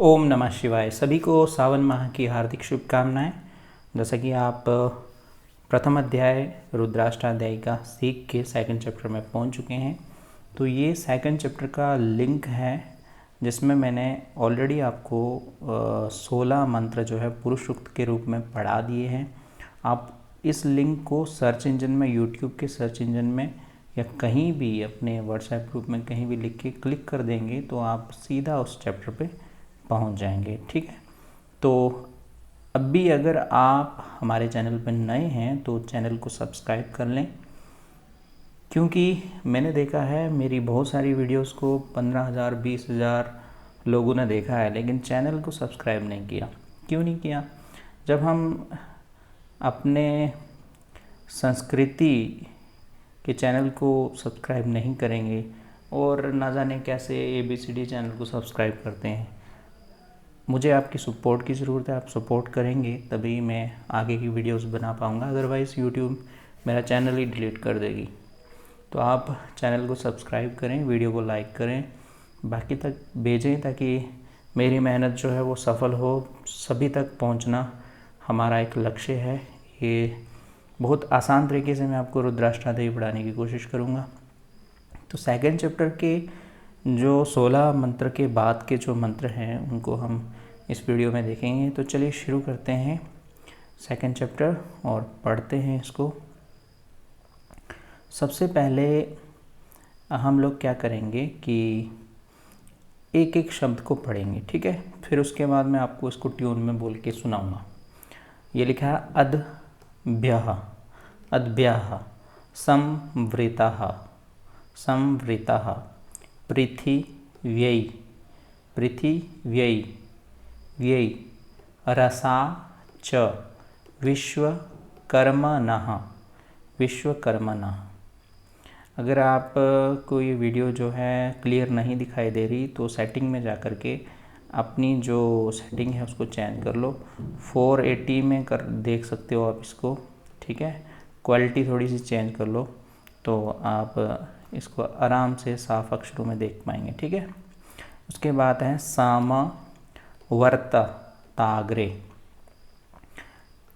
ओम नमः शिवाय। सभी को सावन माह की हार्दिक शुभकामनाएं। जैसा कि आप प्रथम अध्याय रुद्राष्टाध्याय का सीख के सेकंड चैप्टर में पहुंच चुके हैं, तो ये सेकंड चैप्टर का लिंक है जिसमें मैंने ऑलरेडी आपको 16 मंत्र जो है पुरुष सूक्त के रूप में पढ़ा दिए हैं। आप इस लिंक को सर्च इंजन में, यूट्यूब के सर्च इंजन में या कहीं भी अपने व्हाट्सएप ग्रुप में कहीं भी लिख के क्लिक कर देंगे तो आप सीधा उस चैप्टर पे पहुंच जाएंगे। ठीक है, तो अब भी अगर आप हमारे चैनल पर नए हैं तो चैनल को सब्सक्राइब कर लें, क्योंकि मैंने देखा है मेरी बहुत सारी वीडियोस को 15,000 20,000 लोगों ने देखा है, लेकिन चैनल को सब्सक्राइब नहीं किया। क्यों नहीं किया? जब हम अपने संस्कृति के चैनल को सब्सक्राइब नहीं करेंगे और ना जाने कैसे ABCD चैनल को सब्सक्राइब करते हैं। मुझे आपकी सपोर्ट की ज़रूरत है। आप सपोर्ट करेंगे तभी मैं आगे की वीडियोस बना पाऊँगा, अदरवाइज़ यूट्यूब मेरा चैनल ही डिलीट कर देगी। तो आप चैनल को सब्सक्राइब करें, वीडियो को लाइक करें, बाकी तक भेजें ताकि मेरी मेहनत जो है वो सफल हो। सभी तक पहुंचना हमारा एक लक्ष्य है। ये बहुत आसान तरीके से मैं आपको रुद्राष्टाध्यायी पढ़ाने की कोशिश करूँगा। तो सेकंड चैप्टर के जो 16 मंत्र के बाद के जो मंत्र हैं उनको हम इस वीडियो में देखेंगे। तो चलिए शुरू करते हैं सेकंड चैप्टर और पढ़ते हैं इसको। सबसे पहले हम लोग क्या करेंगे कि एक एक शब्द को पढ़ेंगे, ठीक है। फिर उसके बाद मैं आपको इसको ट्यून में बोल के सुनाऊंगा। ये लिखा है अद्भ्यः, अद्भ्यः, संवृतः, संवृतः, पृथिव्यै, पृथिव्यै, व्यै, रसा च, विश्वकर्मणः, विश्वकर्मणः। अगर आप को ये वीडियो जो है क्लियर नहीं दिखाई दे रही तो सेटिंग में जा कर के अपनी जो सेटिंग है उसको चेंज कर लो। 480 में कर देख सकते हो आप इसको, ठीक है। क्वालिटी थोड़ी सी चेंज कर लो तो आप इसको आराम से साफ अक्षरों में देख पाएंगे, ठीक है। उसके बाद है साम वर्त ताग्रे,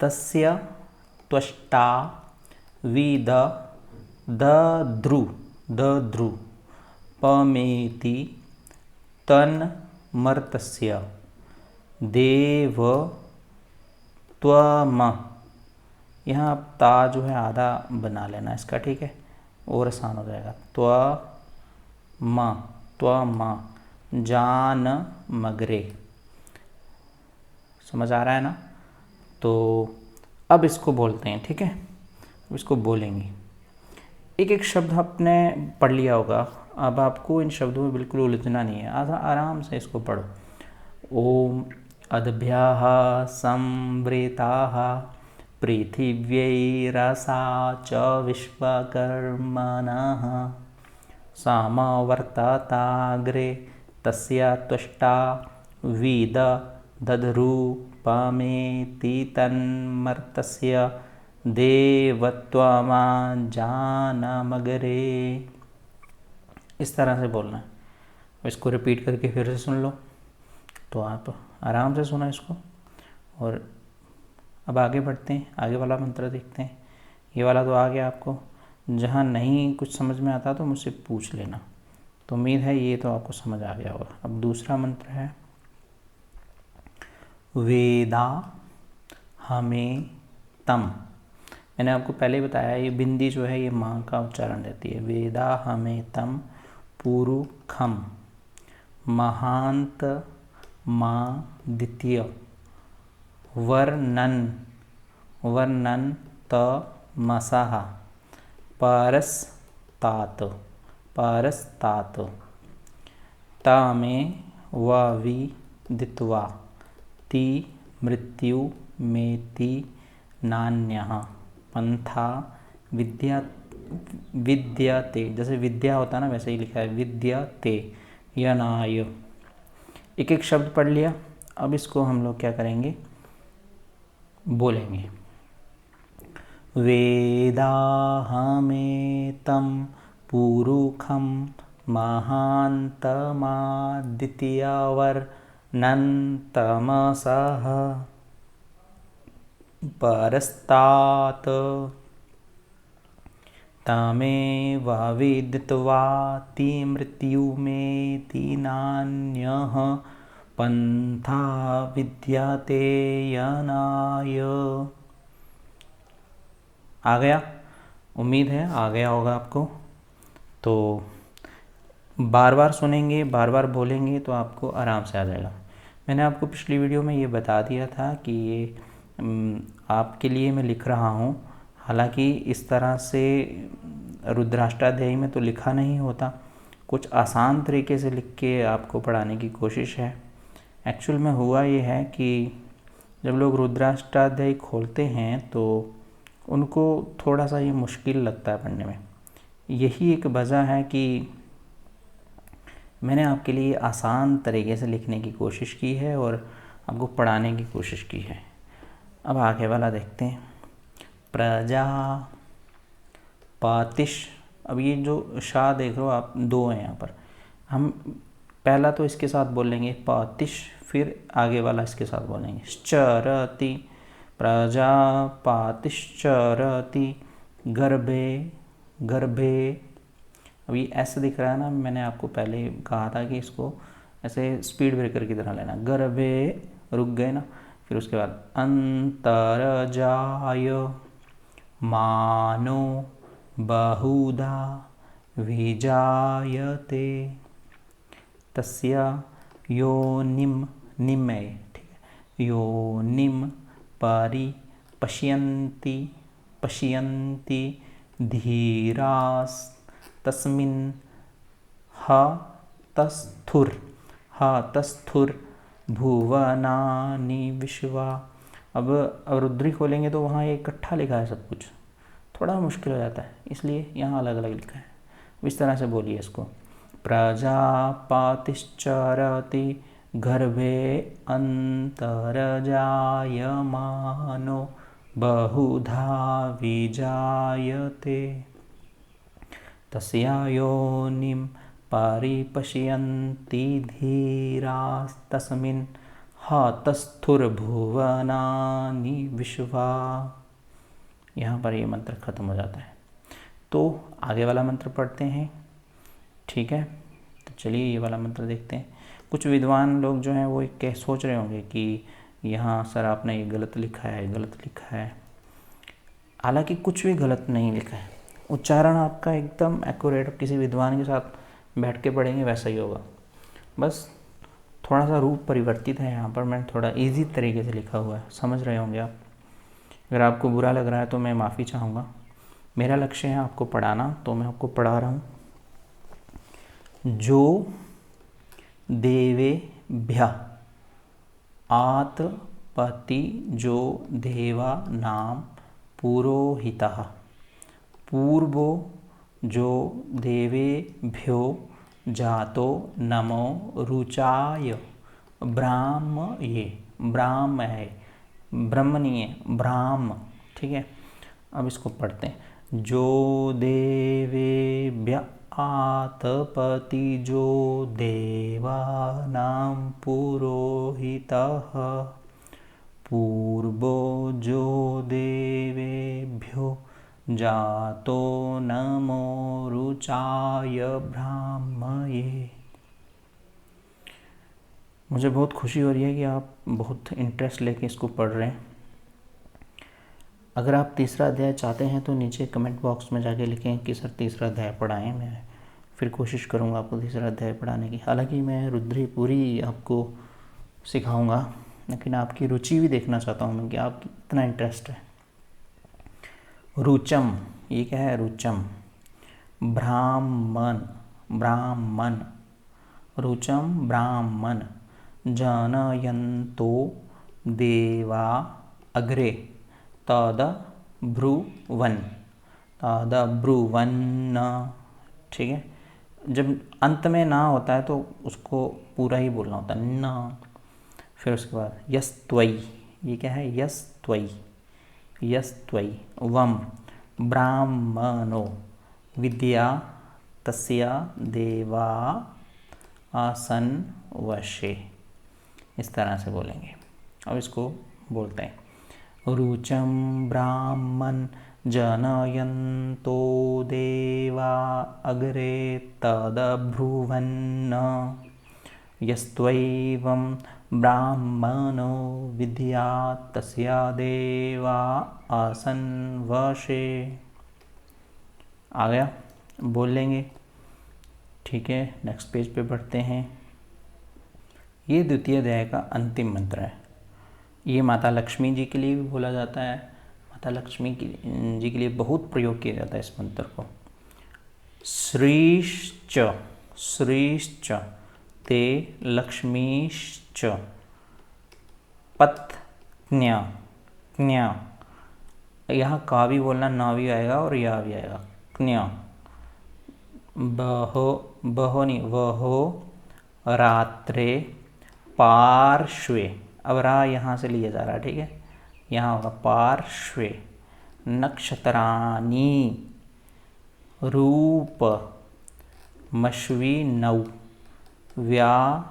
तस्य त्वष्टा विद दद्रु, दद्रु, पमेति तन्मर्तस्य, देव त्वम। यहाँ आप ता जो है आधा बना लेना इसका, ठीक है, और आसान हो जाएगा। त्वम, त्वम, जान मगरे। समझ आ रहा है ना? तो अब इसको बोलते हैं, ठीक है। अब इसको बोलेंगे। एक एक शब्द आपने पढ़ लिया होगा, अब आपको इन शब्दों में बिल्कुल उलझना नहीं है, आराम से इसको पढ़ो। ओम अद्भ्यः संवृताः, पृथिव्यै रसा च विश्वकर्मणः, सामवर्तताग्रे, तस्य त्वष्टा विद दद्रु, पमेति तन्मर्तस्य, देवत्वमा जानमगरे। इस तरह से बोलना है। इसको रिपीट करके फिर से सुन लो तो आप आराम से सुना इसको। और अब आगे बढ़ते हैं, आगे वाला मंत्र देखते हैं। ये वाला तो आ गया आपको। जहाँ नहीं कुछ समझ में आता तो मुझसे पूछ लेना। तो उम्मीद है ये तो आपको समझ आ गया होगा। अब दूसरा मंत्र है वेदा हमें तम। मैंने आपको पहले बताया ये बिंदी जो है ये माँ का उच्चारण रहती है। वेदा हमें तम पुरुखम, महांत माँ द्वितीय, वर्णन, वर्णन तमसः, परस्तात, परस्तात, तामे वविदित्वा, ति मृत्यु मेति नान्यः, पंथा विद्या, विद्यते। जैसे विद्या होता है ना वैसे ही लिखा है, विद्यते यनाय। एक एक शब्द पढ़ लिया। अब इसको हम लोग क्या करेंगे, बोलेंगे। वेदाहमेतं पुरुखं महान्तमाद्वितीयवर्णनं नन्तमसः परस्तात् तमेव विदित्वाति मृत्युमेति नान्यः पंथा विद्यते यनाय। आ गया? उम्मीद है आ गया होगा आपको। तो बार बार सुनेंगे, बार बार बोलेंगे तो आपको आराम से आ जाएगा। मैंने आपको पिछली वीडियो में ये बता दिया था कि ये आपके लिए मैं लिख रहा हूँ। हालांकि इस तरह से रुद्राष्टाध्यायी में तो लिखा नहीं होता, कुछ आसान तरीके से लिख के आपको पढ़ाने की कोशिश है। एक्चुअल में हुआ ये है कि जब लोग रुद्राष्टाध्यायी खोलते हैं तो उनको थोड़ा सा ये मुश्किल लगता है पढ़ने में। यही एक वजह है कि मैंने आपके लिए आसान तरीके से लिखने की कोशिश की है और आपको पढ़ाने की कोशिश की है। अब आगे वाला देखते हैं। प्रजापतिश। अब ये जो शाह देख रहे हो आप, दो हैं यहाँ पर। हम पहला तो इसके साथ बोलेंगे पातिश, फिर आगे वाला इसके साथ बोलेंगे चरति। प्रजापतिश्चरति गर्भे गर्भे। अब ये ऐसे दिख रहा है ना, मैंने आपको पहले कहा था कि इसको ऐसे स्पीड ब्रेकर की तरह लेना। गर्भे रुक गए ना, फिर उसके बाद अंतरजाय मानो बहुधा विजायते तस्य योनिम निमय। ठीक है, योनिम परि पश्यन्ति पश्यन्ति धीरास तस्मिन् तस्थुर भुवनानि विश्वा। अब रुद्री खोलेंगे तो वहाँ ये इकट्ठा लिखा है सब कुछ, थोड़ा मुश्किल हो जाता है, इसलिए यहाँ अलग अलग लिखा है। इस तरह से बोलिए इसको। प्रजापतिश्चरति गर्भे अंतर्जायमानो बहुधा विजायते तस्या योनिं परिपश्यन्ति धीरास्तस्मिन् हतस्थुर्भुवनानि विश्वा। यहाँ पर ये मंत्र खत्म हो जाता है। तो आगे वाला मंत्र पढ़ते हैं, ठीक है। तो चलिए ये वाला मंत्र देखते हैं। कुछ विद्वान लोग जो हैं वो क्या सोच रहे होंगे कि यहाँ सर आपने ये गलत लिखा है, गलत लिखा है। हालांकि कुछ भी गलत नहीं लिखा है, उच्चारण आपका एकदम एक्यूरेट, किसी विद्वान के साथ बैठ के पढ़ेंगे वैसा ही होगा। बस थोड़ा सा रूप परिवर्तित है यहाँ पर, मैंने थोड़ा इजी तरीके से लिखा हुआ है, समझ रहे होंगे आप। अगर आपको बुरा लग रहा है तो मैं माफ़ी चाहूँगा। मेरा लक्ष्य है आपको पढ़ाना, तो मैं आपको पढ़ा रहा हूँ। जो देवेभ्य आतपति जो देवा नाम पुरोहितः। पूर्वो जो देवेभ्यो जातो नमो रुचाय ब्राह्मये। ब्राह्म है, ब्रह्म नहीं है, ब्राह्म। ठीक है, अब इसको पढ़ते हैं। जो देवेभ्य आतपति जो देवानां पुरोहितः। पूर्वो जो देवेभ्यो जातो नमो रुचाय ब्राह्मये। मुझे बहुत खुशी हो रही है कि आप बहुत इंटरेस्ट लेके इसको पढ़ रहे हैं। अगर आप तीसरा अध्याय चाहते हैं तो नीचे कमेंट बॉक्स में जाके लिखें कि सर तीसरा अध्याय पढ़ाएं, मैं फिर कोशिश करूंगा आपको तीसरा अध्याय पढ़ाने की। हालांकि मैं रुद्री पूरी आपको सिखाऊंगा, लेकिन आपकी रुचि भी देखना चाहता हूं मैं कि आपकी इतना इंटरेस्ट है। रुचम, ये क्या है? रुचम। ब्राह्मण, ब्राह्मण। रुचम ब्राह्मण। जनयन्तो देवा अग्रे तदब्रुवन्। तदब्रुवन्। ठीक है, जब अंत में ना होता है तो उसको पूरा ही बोलना होता है, न। फिर उसके बाद यस्त्वयि, ये क्या है? यस्त्वयि। यस्त्वयि वम ब्राह्मणो विद्या तस्य देवा आसन वशे। इस तरह से बोलेंगे। अब इसको बोलते हैं। रुचं ब्राह्मण जनयन्तो देवा अग्रे तदब्रुवन् यस्त्वैवं ब्राह्मणो विद्यात् तस्य देवा आसन् वशे। आ गया, बोल लेंगे। ठीक है, नेक्स्ट पेज पे बढ़ते हैं। ये द्वितीय अध्याय का अंतिम मंत्र है। ये माता लक्ष्मी जी के लिए भी बोला जाता है। माता लक्ष्मी जी के लिए बहुत प्रयोग किया जाता है इस मंत्र को। श्रीश्च श्रीश्च ते लक्ष्मीश्च पत्न्या ज्ञा, यहाँ का भी बोलना, ना भी आएगा और या भी आएगा। ज्ञा बहो, बहो नहीं, वहो रात्रे पार्श्वे। अब रा यहाँ से लिया जा रहा है, ठीक है, यहाँ होगा पार्श्वे नक्षत्राणी रूप मश्वी नौ व्यातम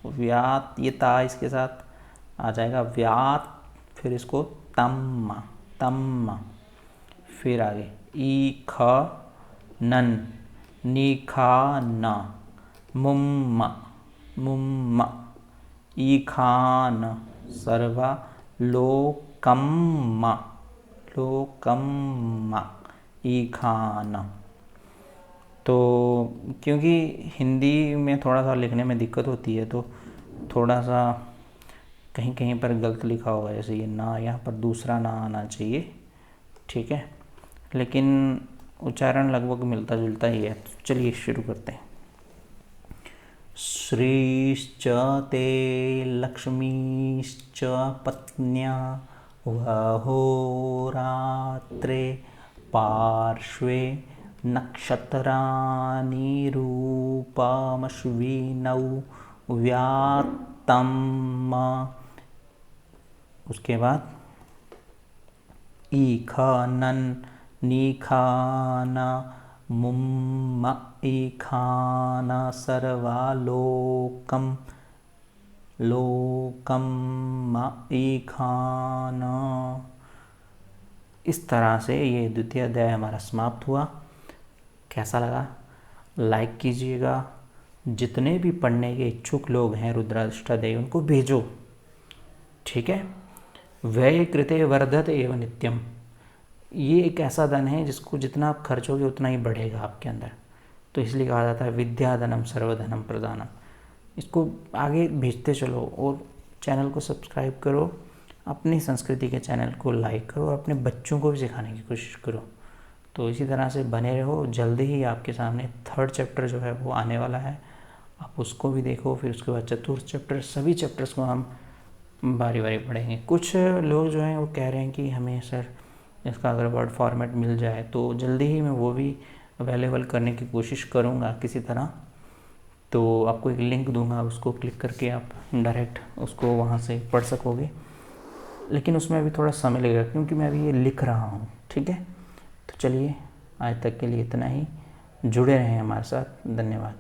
व्यात, ये ता इसके साथ आ जाएगा व्यात, फिर इसको तम तम, फिर आगे ई ख नन नी खा न मुम्म मुम्म ई खान सर्वा लोकम्म लोकम्म ई खान। तो क्योंकि हिंदी में थोड़ा सा लिखने में दिक्कत होती है, तो थोड़ा सा कहीं कहीं पर गलत लिखा होगा, जैसे ये ना, यहाँ पर दूसरा ना आना चाहिए, ठीक है, लेकिन उच्चारण लगभग मिलता जुलता ही है। चलिए शुरू करते हैं। श्रीश्च ते लक्ष्मीश्च पत्न्या वहोरात्रे पार्श्वे नक्षत्राणि रूपमश्विनौ व्यात्तम, उसके बाद ईखानन नीखान मुम्म ईखान सर्वालोकम लोकम ईखान। इस तरह से ये द्वितीय अध्याय हमारा समाप्त हुआ। कैसा लगा लाइक कीजिएगा। जितने भी पढ़ने के इच्छुक लोग हैं रुद्राष्टाध्यायी उनको भेजो, ठीक है। व्यय कृते वर्धत एवं नित्यम, ये एक ऐसा धन है जिसको जितना आप खर्चोगे उतना ही बढ़ेगा आपके अंदर, तो इसलिए कहा जाता है विद्याधनम सर्वधनम प्रदानम। इसको आगे भेजते चलो और चैनल को सब्सक्राइब करो, अपनी संस्कृति के चैनल को लाइक करो और अपने बच्चों को भी सिखाने की कोशिश करो। तो इसी तरह से बने रहो। जल्दी ही आपके सामने 3rd चैप्टर जो है वो आने वाला है, आप उसको भी देखो। फिर उसके बाद 4th चैप्टर, सभी चैप्टर्स को हम बारी बारी पढ़ेंगे। कुछ लोग जो हैं वो कह रहे हैं कि हमें सर इसका अगर वर्ड फॉर्मेट मिल जाए तो जल्दी ही मैं वो भी अवेलेबल करने की कोशिश करूँगा किसी तरह। तो आपको एक लिंक दूंगा, उसको क्लिक करके आप डायरेक्ट उसको वहाँ से पढ़ सकोगे, लेकिन उसमें अभी थोड़ा समय लगेगा क्योंकि मैं अभी ये लिख रहा हूँ, ठीक है। तो चलिए आज तक के लिए इतना ही। जुड़े रहें हमारे साथ। धन्यवाद।